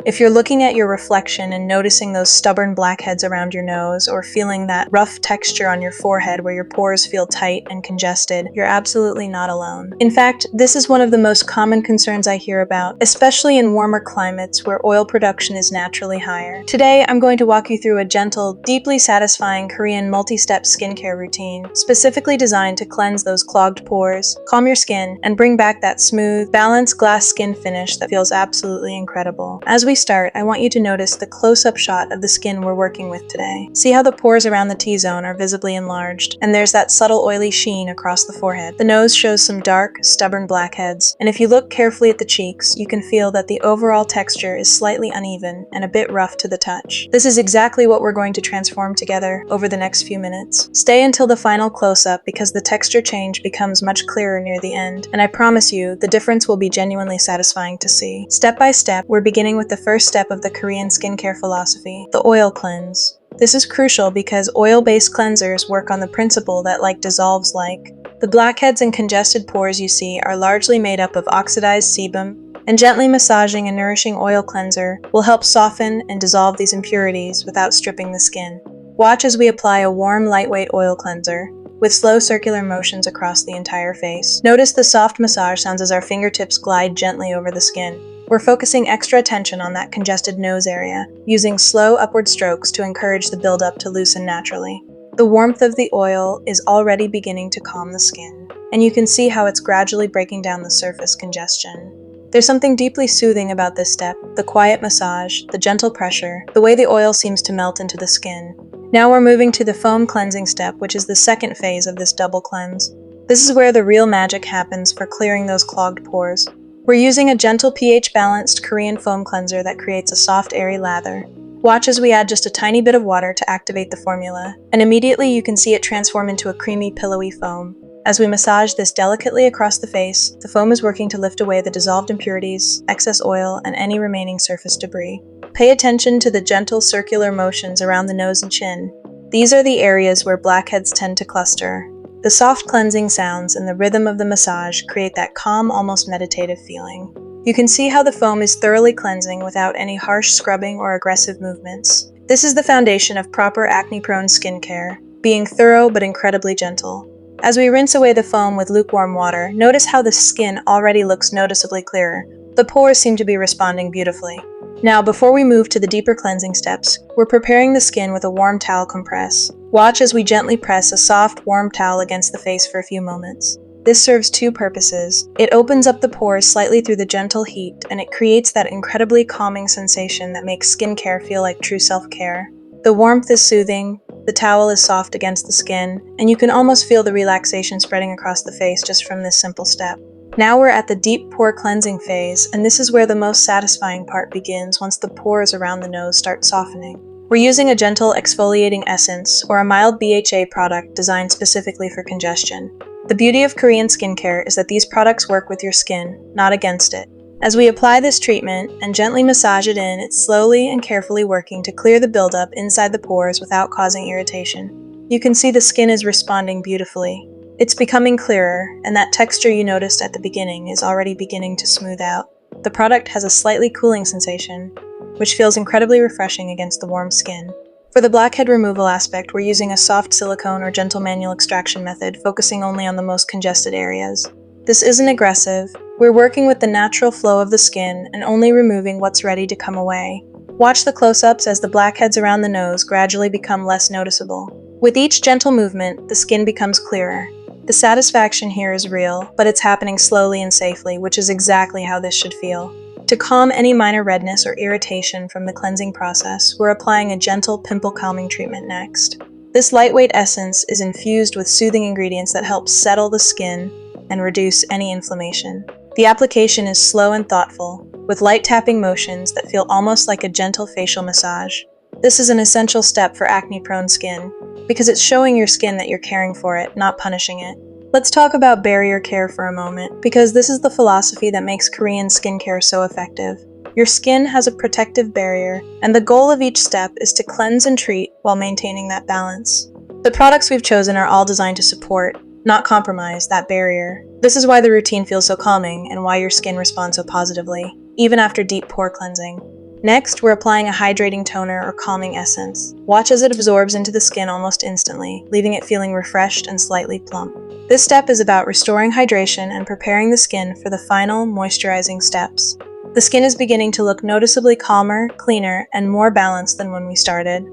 If you're looking at your reflection and noticing those stubborn blackheads around your nose, or feeling that rough texture on your forehead where your pores feel tight and congested, you're absolutely not alone. In fact, this is one of the most common concerns I hear about, especially in warmer climates where oil production is naturally higher. Today, I'm going to walk you through a gentle, deeply satisfying Korean multi-step skincare routine, specifically designed to cleanse those clogged pores, calm your skin, and bring back that smooth, balanced glass skin finish that feels absolutely incredible. As we start, I want you to notice the close-up shot of the skin we're working with today. See how the pores around the T-zone are visibly enlarged, and there's that subtle oily sheen across the forehead. The nose shows some dark, stubborn blackheads, and if you look carefully at the cheeks, you can feel that the overall texture is slightly uneven and a bit rough to the touch. This is exactly what we're going to transform together over the next few minutes. Stay until the final close-up because the texture change becomes much clearer near the end, and I promise you, the difference will be genuinely satisfying to see. Step by step, we're beginning with the first step of the Korean skincare philosophy, the oil cleanse. This is crucial because oil-based cleansers work on the principle that like dissolves like. The blackheads and congested pores you see are largely made up of oxidized sebum, and gently massaging a nourishing oil cleanser will help soften and dissolve these impurities without stripping the skin. Watch as we apply a warm, lightweight oil cleanser, with slow circular motions across the entire face. Notice the soft massage sounds as our fingertips glide gently over the skin. We're focusing extra attention on that congested nose area, using slow upward strokes to encourage the buildup to loosen naturally. The warmth of the oil is already beginning to calm the skin, and you can see how it's gradually breaking down the surface congestion. There's something deeply soothing about this step, the quiet massage, the gentle pressure, the way the oil seems to melt into the skin. Now we're moving to the foam cleansing step, which is the second phase of this double cleanse. This is where the real magic happens for clearing those clogged pores. We're using a gentle pH-balanced Korean foam cleanser that creates a soft, airy lather. Watch as we add just a tiny bit of water to activate the formula, and immediately you can see it transform into a creamy, pillowy foam. As we massage this delicately across the face, the foam is working to lift away the dissolved impurities, excess oil, and any remaining surface debris. Pay attention to the gentle circular motions around the nose and chin. These are the areas where blackheads tend to cluster. The soft cleansing sounds and the rhythm of the massage create that calm, almost meditative feeling. You can see how the foam is thoroughly cleansing without any harsh scrubbing or aggressive movements. This is the foundation of proper acne-prone skincare, being thorough but incredibly gentle. As we rinse away the foam with lukewarm water, notice how the skin already looks noticeably clearer. The pores seem to be responding beautifully. Now, before we move to the deeper cleansing steps, we're preparing the skin with a warm towel compress. Watch as we gently press a soft, warm towel against the face for a few moments. This serves two purposes. It opens up the pores slightly through the gentle heat, and it creates that incredibly calming sensation that makes skincare feel like true self-care. The warmth is soothing, the towel is soft against the skin, and you can almost feel the relaxation spreading across the face just from this simple step. Now we're at the deep pore cleansing phase, and this is where the most satisfying part begins once the pores around the nose start softening. We're using a gentle exfoliating essence or a mild BHA product designed specifically for congestion. The beauty of Korean skincare is that these products work with your skin, not against it. As we apply this treatment and gently massage it in, it's slowly and carefully working to clear the buildup inside the pores without causing irritation. You can see the skin is responding beautifully. It's becoming clearer, and that texture you noticed at the beginning is already beginning to smooth out. The product has a slightly cooling sensation, which feels incredibly refreshing against the warm skin. For the blackhead removal aspect, we're using a soft silicone or gentle manual extraction method, focusing only on the most congested areas. This isn't aggressive. We're working with the natural flow of the skin and only removing what's ready to come away. Watch the close-ups as the blackheads around the nose gradually become less noticeable. With each gentle movement, the skin becomes clearer. The satisfaction here is real, but it's happening slowly and safely, which is exactly how this should feel. To calm any minor redness or irritation from the cleansing process, we're applying a gentle pimple calming treatment next. This lightweight essence is infused with soothing ingredients that help settle the skin and reduce any inflammation. The application is slow and thoughtful, with light tapping motions that feel almost like a gentle facial massage. This is an essential step for acne-prone skin, because it's showing your skin that you're caring for it, not punishing it. Let's talk about barrier care for a moment, because this is the philosophy that makes Korean skincare so effective. Your skin has a protective barrier, and the goal of each step is to cleanse and treat while maintaining that balance. The products we've chosen are all designed to support, not compromise, that barrier. This is why the routine feels so calming and why your skin responds so positively, even after deep pore cleansing. Next, we're applying a hydrating toner or calming essence. Watch as it absorbs into the skin almost instantly, leaving it feeling refreshed and slightly plump. This step is about restoring hydration and preparing the skin for the final moisturizing steps. The skin is beginning to look noticeably calmer, cleaner, and more balanced than when we started.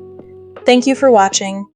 Thank you for watching.